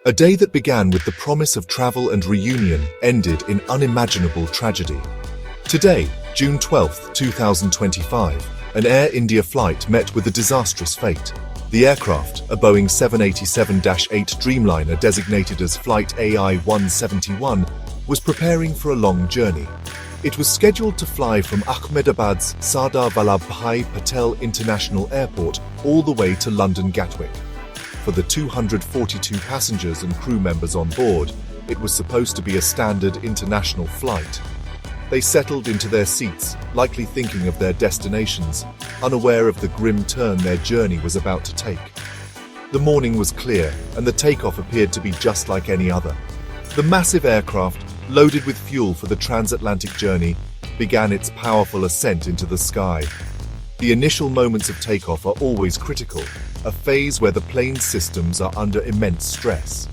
A day that began with the promise of travel and reunion ended in unimaginable tragedy. Today, June 12, 2025, an Air India flight met with a disastrous fate. The aircraft, a Boeing 787-8 Dreamliner designated as Flight AI-171, was preparing for a long journey. It was scheduled to fly from Ahmedabad's Sardar Vallabhbhai Patel International Airport all the way to London Gatwick. For the 242 passengers and crew members on board, it was supposed to be a standard international flight. They settled into their seats, likely thinking of their destinations, unaware of the grim turn their journey was about to take. The morning was clear, and the takeoff appeared to be just like any other. The massive aircraft, loaded with fuel for the transatlantic journey, began its powerful ascent into the sky. The initial moments of takeoff are always critical, a phase where the plane's systems are under immense stress.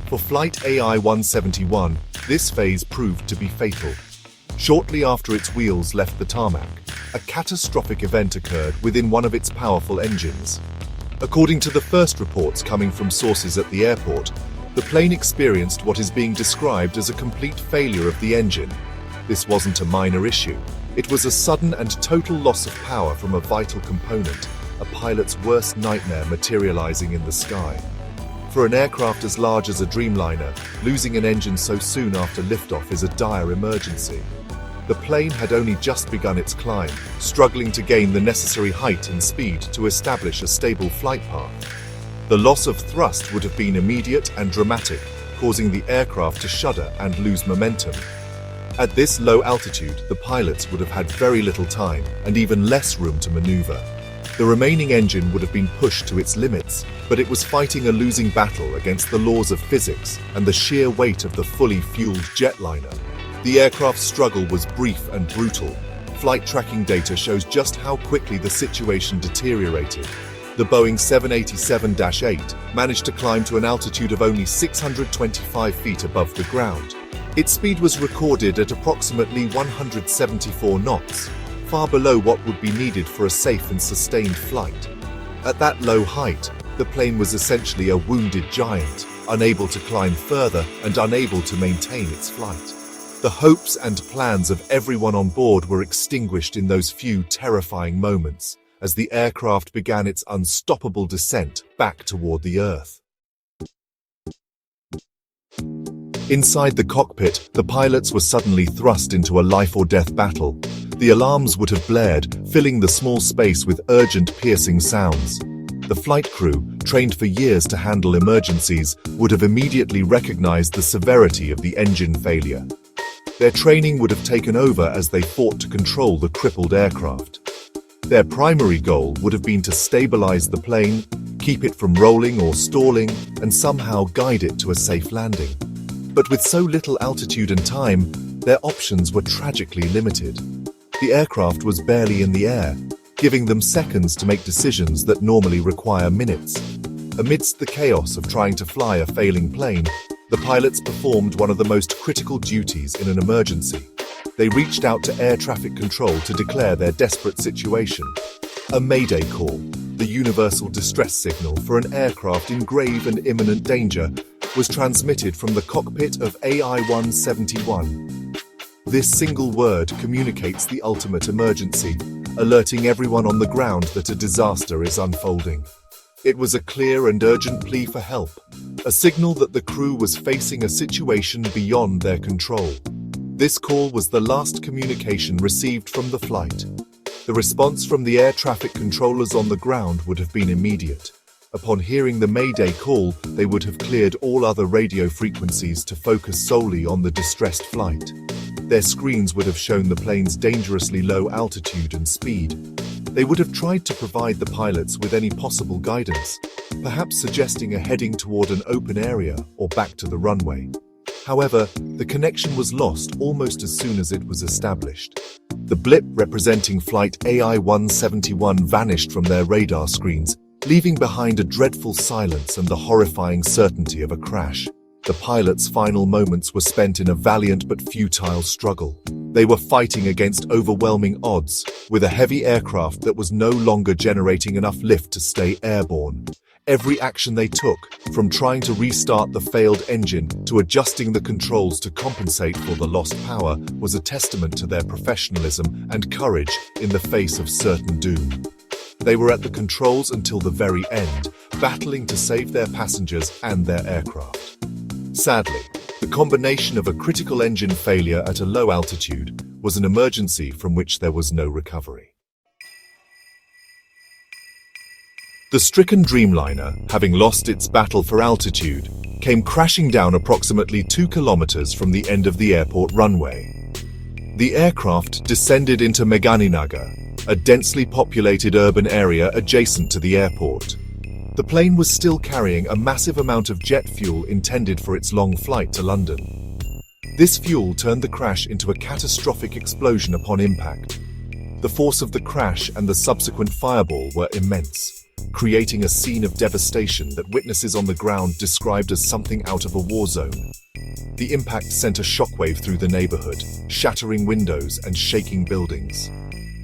For Flight AI-171, this phase proved to be fatal. Shortly after its wheels left the tarmac, a catastrophic event occurred within one of its powerful engines. According to the first reports coming from sources at the airport, the plane experienced what is being described as a complete failure of the engine. This wasn't a minor issue. It was a sudden and total loss of power from a vital component, a pilot's worst nightmare materializing in the sky. For an aircraft as large as a Dreamliner, losing an engine so soon after liftoff is a dire emergency. The plane had only just begun its climb, struggling to gain the necessary height and speed to establish a stable flight path. The loss of thrust would have been immediate and dramatic, causing the aircraft to shudder and lose momentum. At this low altitude, the pilots would have had very little time and even less room to maneuver. The remaining engine would have been pushed to its limits, but it was fighting a losing battle against the laws of physics and the sheer weight of the fully fueled jetliner. The aircraft's struggle was brief and brutal. Flight tracking data shows just how quickly the situation deteriorated. The Boeing 787-8 managed to climb to an altitude of only 625 feet above the ground. Its speed was recorded at approximately 174 knots, far below what would be needed for a safe and sustained flight. At that low height, the plane was essentially a wounded giant, unable to climb further and unable to maintain its flight. The hopes and plans of everyone on board were extinguished in those few terrifying moments as the aircraft began its unstoppable descent back toward the Earth. Inside the cockpit, the pilots were suddenly thrust into a life-or-death battle. The alarms would have blared, filling the small space with urgent, piercing sounds. The flight crew, trained for years to handle emergencies, would have immediately recognized the severity of the engine failure. Their training would have taken over as they fought to control the crippled aircraft. Their primary goal would have been to stabilize the plane, keep it from rolling or stalling, and somehow guide it to a safe landing. But with so little altitude and time, their options were tragically limited. The aircraft was barely in the air, giving them seconds to make decisions that normally require minutes. Amidst the chaos of trying to fly a failing plane, the pilots performed one of the most critical duties in an emergency. They reached out to air traffic control to declare their desperate situation. A mayday call, the universal distress signal for an aircraft in grave and imminent danger, was transmitted from the cockpit of AI-171. This single word communicates the ultimate emergency, alerting everyone on the ground that a disaster is unfolding. It was a clear and urgent plea for help, a signal that the crew was facing a situation beyond their control. This call was the last communication received from the flight. The response from the air traffic controllers on the ground would have been immediate. Upon hearing the Mayday call, they would have cleared all other radio frequencies to focus solely on the distressed flight. Their screens would have shown the plane's dangerously low altitude and speed. They would have tried to provide the pilots with any possible guidance, perhaps suggesting a heading toward an open area or back to the runway. However, the connection was lost almost as soon as it was established. The blip representing Flight AI-171 vanished from their radar screens, leaving behind a dreadful silence and the horrifying certainty of a crash. The pilots' final moments were spent in a valiant but futile struggle. They were fighting against overwhelming odds, with a heavy aircraft that was no longer generating enough lift to stay airborne. Every action they took, from trying to restart the failed engine to adjusting the controls to compensate for the lost power, was a testament to their professionalism and courage in the face of certain doom. They were at the controls until the very end, battling to save their passengers and their aircraft. Sadly, the combination of a critical engine failure at a low altitude was an emergency from which there was no recovery. The stricken Dreamliner, having lost its battle for altitude, came crashing down approximately 2 kilometers from the end of the airport runway. The aircraft descended into Meghaninagar, a densely populated urban area adjacent to the airport. The plane was still carrying a massive amount of jet fuel intended for its long flight to London. This fuel turned the crash into a catastrophic explosion upon impact. The force of the crash and the subsequent fireball were immense, creating a scene of devastation that witnesses on the ground described as something out of a war zone. The impact sent a shockwave through the neighborhood, shattering windows and shaking buildings.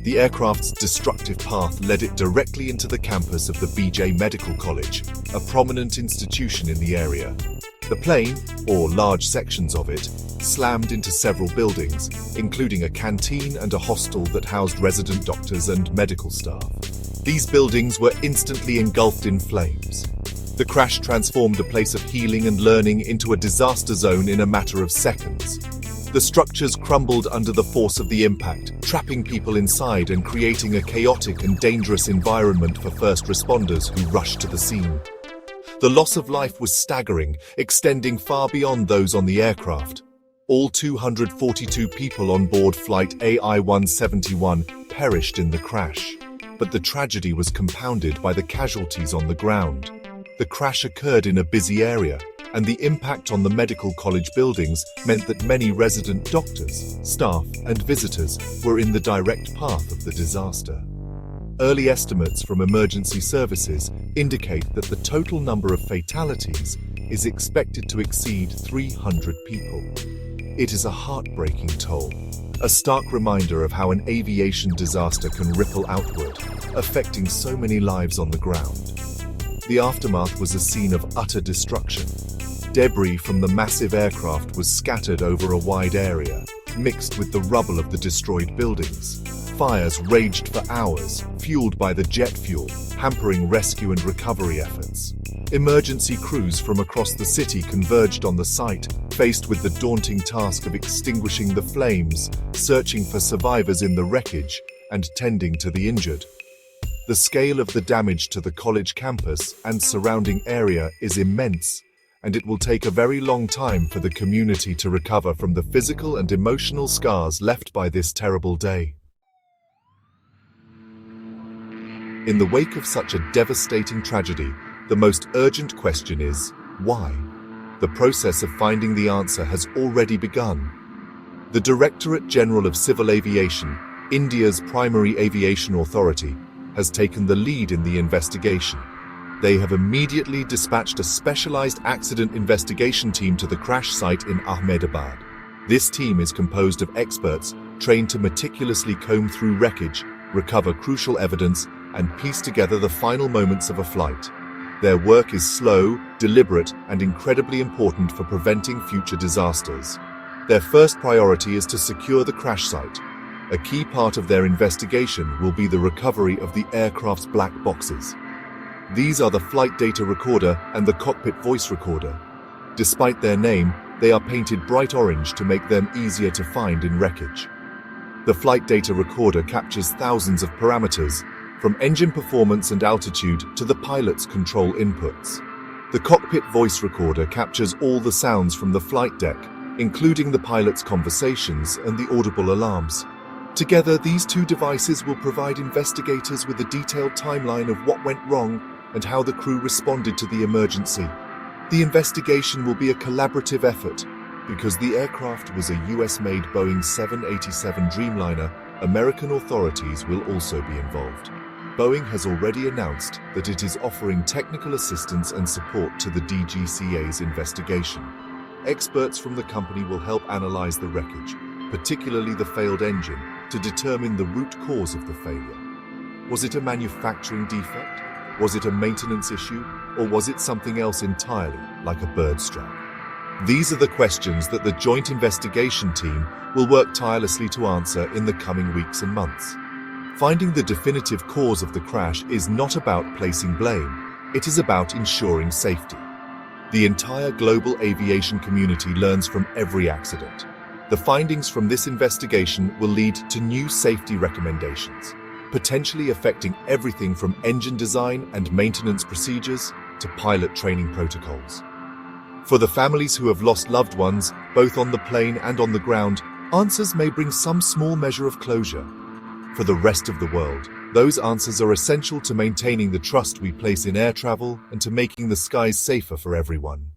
The aircraft's destructive path led it directly into the campus of the BJ Medical College, a prominent institution in the area. The plane, or large sections of it, slammed into several buildings, including a canteen and a hostel that housed resident doctors and medical staff. These buildings were instantly engulfed in flames. The crash transformed a place of healing and learning into a disaster zone in a matter of seconds. The structures crumbled under the force of the impact, trapping people inside and creating a chaotic and dangerous environment for first responders who rushed to the scene. The loss of life was staggering, extending far beyond those on the aircraft. All 242 people on board flight AI-171 perished in the crash. But the tragedy was compounded by the casualties on the ground. The crash occurred in a busy area, and the impact on the medical college buildings meant that many resident doctors, staff, and visitors were in the direct path of the disaster. Early estimates from emergency services indicate that the total number of fatalities is expected to exceed 300 people. It is a heartbreaking toll, a stark reminder of how an aviation disaster can ripple outward, affecting so many lives on the ground. The aftermath was a scene of utter destruction. Debris from the massive aircraft was scattered over a wide area, mixed with the rubble of the destroyed buildings. Fires raged for hours, fueled by the jet fuel, hampering rescue and recovery efforts. Emergency crews from across the city converged on the site, faced with the daunting task of extinguishing the flames, searching for survivors in the wreckage, and tending to the injured. The scale of the damage to the college campus and surrounding area is immense, and it will take a very long time for the community to recover from the physical and emotional scars left by this terrible day. In the wake of such a devastating tragedy, the most urgent question is, why? The process of finding the answer has already begun. The Directorate General of Civil Aviation, India's primary aviation authority, has taken the lead in the investigation. They have immediately dispatched a specialized accident investigation team to the crash site in Ahmedabad. This team is composed of experts trained to meticulously comb through wreckage, recover crucial evidence, and piece together the final moments of a flight. Their work is slow, deliberate, and incredibly important for preventing future disasters. Their first priority is to secure the crash site. A key part of their investigation will be the recovery of the aircraft's black boxes. These are the flight data recorder and the cockpit voice recorder. Despite their name, they are painted bright orange to make them easier to find in wreckage. The flight data recorder captures thousands of parameters, from engine performance and altitude to the pilot's control inputs. The cockpit voice recorder captures all the sounds from the flight deck, including the pilot's conversations and the audible alarms. Together, these two devices will provide investigators with a detailed timeline of what went wrong and how the crew responded to the emergency. The investigation will be a collaborative effort. Because the aircraft was a US-made Boeing 787 Dreamliner, American authorities will also be involved. Boeing has already announced that it is offering technical assistance and support to the DGCA's investigation. Experts from the company will help analyze the wreckage, particularly the failed engine, to determine the root cause of the failure. Was it a manufacturing defect? Was it a maintenance issue, or was it something else entirely, like a bird strike? These are the questions that the Joint Investigation Team will work tirelessly to answer in the coming weeks and months. Finding the definitive cause of the crash is not about placing blame, it is about ensuring safety. The entire global aviation community learns from every accident. The findings from this investigation will lead to new safety recommendations, potentially affecting everything from engine design and maintenance procedures to pilot training protocols. For the families who have lost loved ones, both on the plane and on the ground, answers may bring some small measure of closure. For the rest of the world, those answers are essential to maintaining the trust we place in air travel and to making the skies safer for everyone.